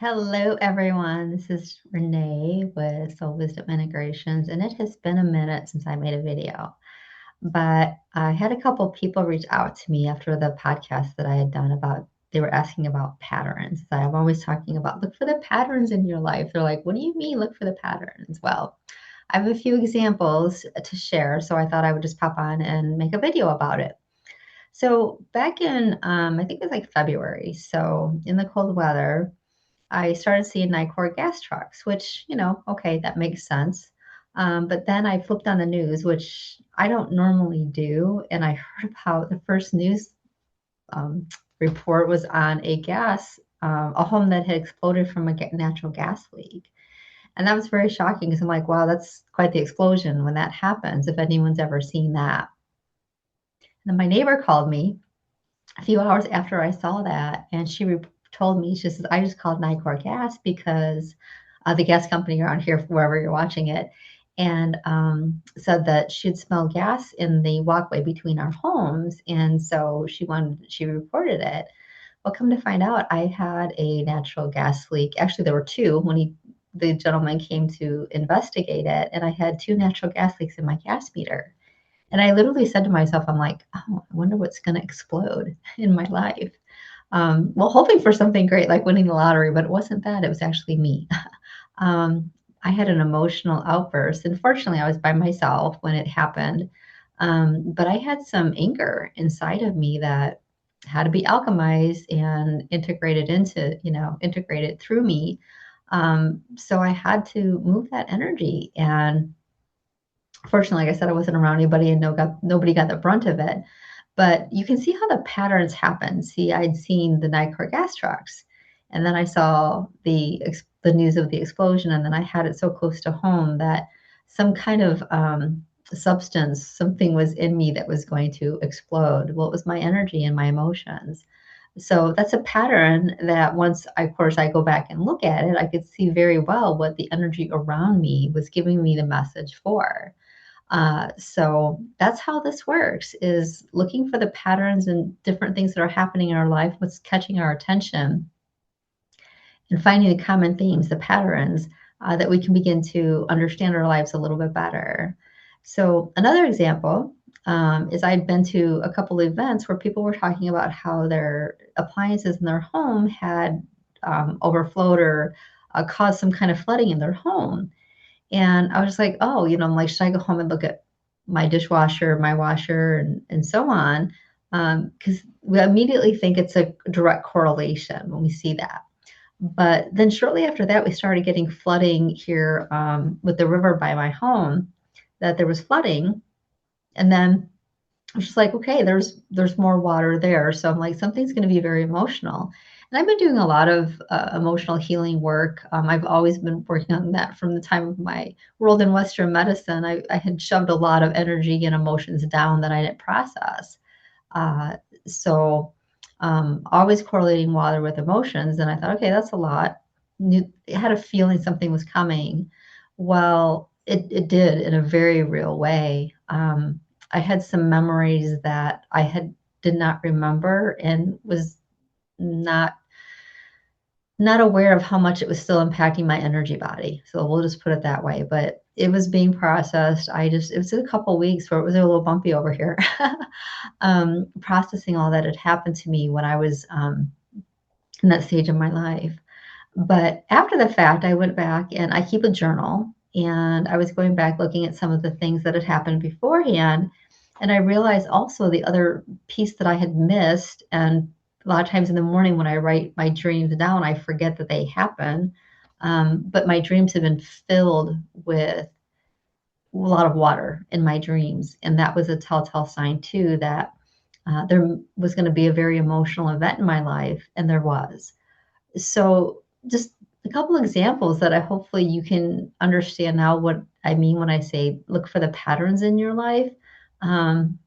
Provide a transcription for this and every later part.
Hello, everyone. This is Renee with Soul Wisdom Integrations, and it has been a minute since I made a video. But I had a couple people reach out to me after the podcast that I had done about, they were asking about patterns. I'm always talking about look for the patterns in your life. They're like, what do you mean, look for the patterns? Well, I have a few examples to share, so I thought I would just pop on and make a video about it. So back in, I think it was like February, so in the cold weather, I started seeing Nicor gas trucks, which, okay, that makes sense. But then I flipped on the news, which I don't normally do, and I heard about the first news um, report was on a home that had exploded from a natural gas leak. And that was very shocking because I'm like, wow, that's quite the explosion when that happens, if anyone's ever seen that. And then my neighbor called me a few hours after I saw that, and she told me, she says, I just called Nicor Gas because the gas company around here, wherever you're watching it, and said that she'd smelled gas in the walkway between our homes. And so she reported it. Well, come to find out, I had a natural gas leak. Actually, there were two when the gentleman came to investigate it, and I had two natural gas leaks in my gas meter. And I literally said to myself, I'm like, oh, I wonder what's going to explode in my life. Well, hoping for something great like winning the lottery, but it wasn't that. It was actually me. um, I had an emotional outburst. And fortunately, I was by myself when it happened. But I had some anger inside of me that had to be alchemized and integrated through me. So I had to move that energy. And fortunately, like I said, I wasn't around anybody and nobody got the brunt of it. But you can see how the patterns happen. See, I'd seen the Nicor gas trucks, and then I saw the news of the explosion, and then I had it so close to home that some kind of substance, something was in me that was going to explode. Well, it was my energy and my emotions. So that's a pattern that once, of course, I go back and look at it, I could see very well what the energy around me was giving me the message for. So that's how this works, is looking for the patterns and different things that are happening in our life, what's catching our attention, and finding the common themes, the patterns that we can begin to understand our lives a little bit better. So another example is I'd been to a couple of events where people were talking about how their appliances in their home had overflowed or caused some kind of flooding in their home. And I was just like, oh, I'm like, should I go home and look at my dishwasher, my washer, and so on? Because we immediately think it's a direct correlation when we see that. But then shortly after that, we started getting flooding here with the river by my home, that there was flooding. And then I was just like, okay, there's more water there. So I'm like, something's going to be very emotional. And I've been doing a lot of emotional healing work. I've always been working on that from the time of my world in Western medicine. I had shoved a lot of energy and emotions down that I didn't process. Uh, so always correlating water with emotions. And I thought, okay, that's a lot. I had a feeling something was coming. Well, it did in a very real way. I had some memories that did not remember and was not not aware of how much it was still impacting my energy body. So we'll just put it that way. But it was being processed. It was a couple weeks where it was a little bumpy over here, processing all that had happened to me when I was in that stage of my life. But after the fact, I went back and I keep a journal, and I was going back looking at some of the things that had happened beforehand. And I realized also the other piece that I had missed. And a lot of times in the morning when I write my dreams down, I forget that they happen. But my dreams have been filled with a lot of water in my dreams. And that was a telltale sign, too, that there was going to be a very emotional event in my life. And there was. So just a couple examples that I hopefully you can understand now what I mean when I say look for the patterns in your life. Um,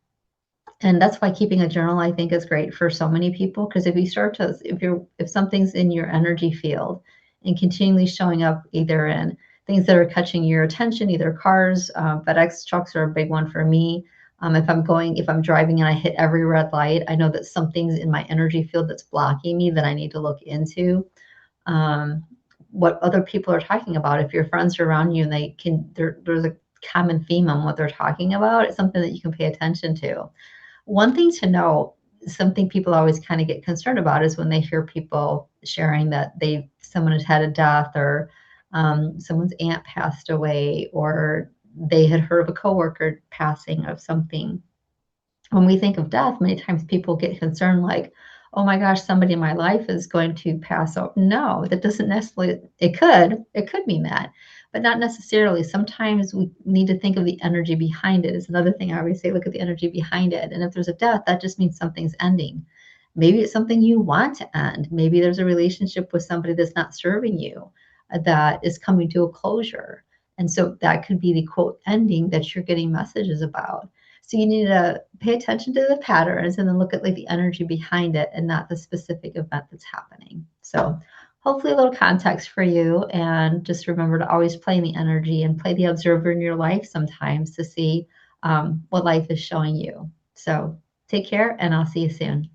and that's why keeping a journal, I think, is great for so many people. Because if something's in your energy field and continually showing up either in things that are catching your attention, either cars, FedEx trucks are a big one for me. If I'm driving and I hit every red light, I know that something's in my energy field that's blocking me that I need to look into. um, what other people are talking about. If your friends are around you and there's a common theme on what they're talking about, it's something that you can pay attention to. One thing to know, something people always kind of get concerned about is when they hear people sharing that someone has had a death, or someone's aunt passed away, or they had heard of a coworker passing of something. When we think of death, many times people get concerned like, oh my gosh, somebody in my life is going to pass out. No, that doesn't necessarily, it could mean that, but not necessarily. Sometimes we need to think of the energy behind it. Is another thing I always say, look at the energy behind it. And if there's a death, that just means something's ending. Maybe it's something you want to end. Maybe there's a relationship with somebody that's not serving you, that is coming to a closure. And so that could be the quote ending that you're getting messages about. So you need to pay attention to the patterns and then look at like the energy behind it and not the specific event that's happening. So hopefully a little context for you, and just remember to always play in the energy and play the observer in your life sometimes to see what life is showing you. So take care, and I'll see you soon.